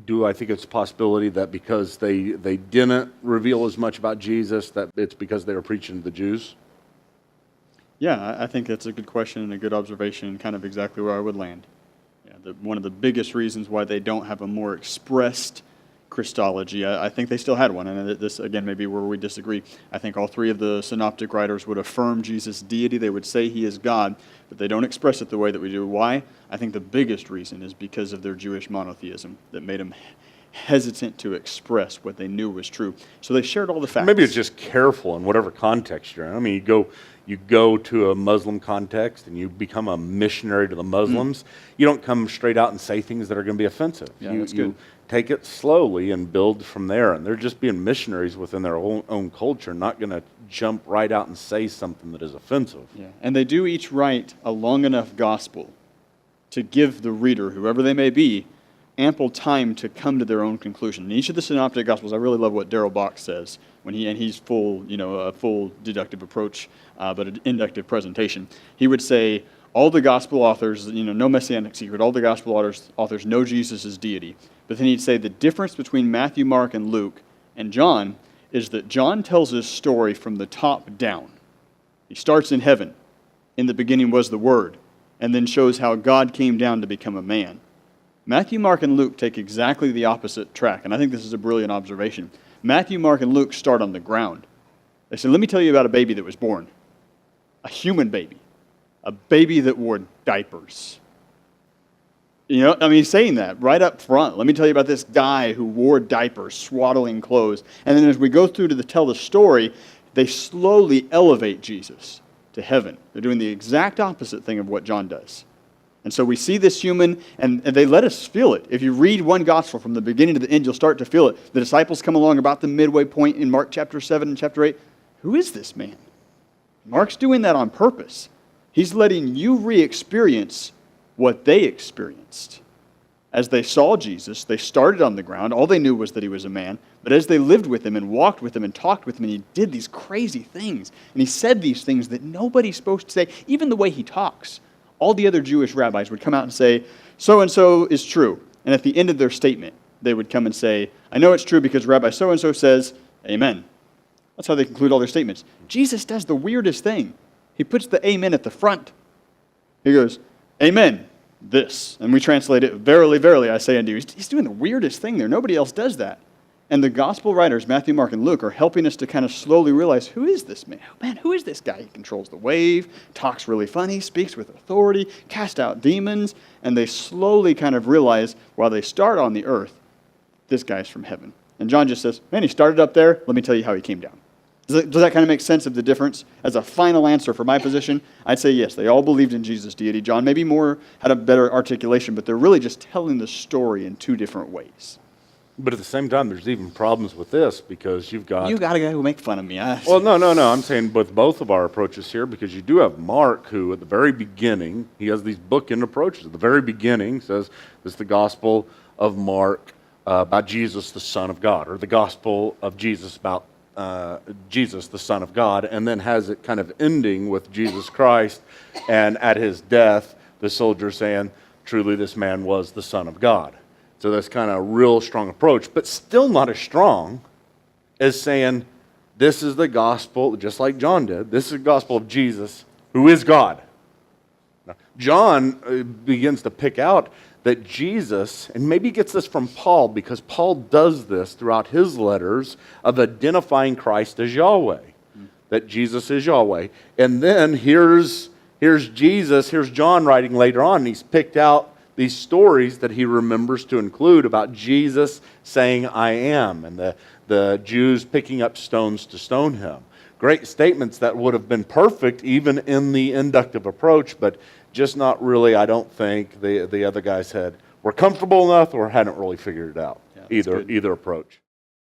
Do I think it's a possibility that because they didn't reveal as much about Jesus, that it's because they were preaching to the Jews? Yeah, I think that's a good question and a good observation, and kind of exactly where I would land. Yeah, one of the biggest reasons why they don't have a more expressed Christology, I think they still had one, and this, again, may be where we disagree. I think all three of the synoptic writers would affirm Jesus' deity. They would say he is God, but they don't express it the way that we do. Why? I think the biggest reason is because of their Jewish monotheism that made them hesitant to express what they knew was true. So they shared all the facts. Maybe it's just careful in whatever context you're in. I mean, you go to a Muslim context and you become a missionary to the Muslims. You don't come straight out and say things that are going to be offensive. Yeah, that's good. You take it slowly and build from there. And they're just being missionaries within their own culture, not going to jump right out and say something that is offensive. Yeah, and they do each write a long enough gospel to give the reader, whoever they may be, ample time to come to their own conclusion. In each of the Synoptic Gospels, I really love what Darrell Bock says when he's full, a full deductive approach, but an inductive presentation. He would say all the gospel authors, no messianic secret. All the gospel authors know Jesus' deity, but then he'd say the difference between Matthew, Mark, and Luke and John is that John tells his story from the top down. He starts in heaven. In the beginning was the Word, and then shows how God came down to become a man. Matthew, Mark, and Luke take exactly the opposite track, and I think this is a brilliant observation. Matthew, Mark, and Luke start on the ground. They say, let me tell you about a baby that was born. A human baby. A baby that wore diapers. He's saying that right up front. Let me tell you about this guy who wore diapers, swaddling clothes. And then as we go through to tell the story, they slowly elevate Jesus to heaven. They're doing the exact opposite thing of what John does. And so we see this human, and they let us feel it. If you read one gospel from the beginning to the end, you'll start to feel it. The disciples come along about the midway point in Mark chapter 7 and chapter 8. Who is this man? Mark's doing that on purpose. He's letting you re-experience what they experienced. As they saw Jesus, they started on the ground. All they knew was that he was a man. But as they lived with him and walked with him and talked with him, and he did these crazy things, and he said these things that nobody's supposed to say, even the way he talks. All the other Jewish rabbis would come out and say, so-and-so is true. And at the end of their statement, they would come and say, I know it's true because Rabbi so-and-so says, amen. That's how they conclude all their statements. Jesus does the weirdest thing. He puts the amen at the front. He goes, amen, this. And we translate it, verily, verily, I say unto you. He's doing the weirdest thing there. Nobody else does that. And the gospel writers, Matthew, Mark, and Luke, are helping us to kind of slowly realize, who is this man? Man, who is this guy? He controls the wave, talks really funny, speaks with authority, casts out demons, and they slowly kind of realize, while they start on the earth, this guy's from heaven. And John just says, man, he started up there, let me tell you how he came down. Does that kind of make sense of the difference? As a final answer for my position, I'd say yes, they all believed in Jesus' deity. John maybe had a better articulation, but they're really just telling the story in two different ways. But at the same time, there's even problems with this because you've got... You got a guy who make fun of me. Well, no. I'm saying with both of our approaches here, because you do have Mark who, at the very beginning, he has these bookend approaches. At the very beginning, says, this is the Gospel of Mark about Jesus, the Son of God, or the Gospel of Jesus about Jesus, the Son of God, and then has it kind of ending with Jesus Christ, and at his death, the soldier saying, truly this man was the Son of God. So that's kind of a real strong approach, but still not as strong as saying, this is the gospel, just like John did, this is the gospel of Jesus, who is God. Now, John begins to pick out that Jesus, and maybe he gets this from Paul, because Paul does this throughout his letters of identifying Christ as Yahweh, that Jesus is Yahweh. And then here's Jesus, here's John writing later on, and he's picked out these stories that he remembers to include about Jesus saying, I am, and the Jews picking up stones to stone him. Great statements that would have been perfect even in the inductive approach, but just not really, I don't think, the other guys were comfortable enough or hadn't really figured it out, either approach.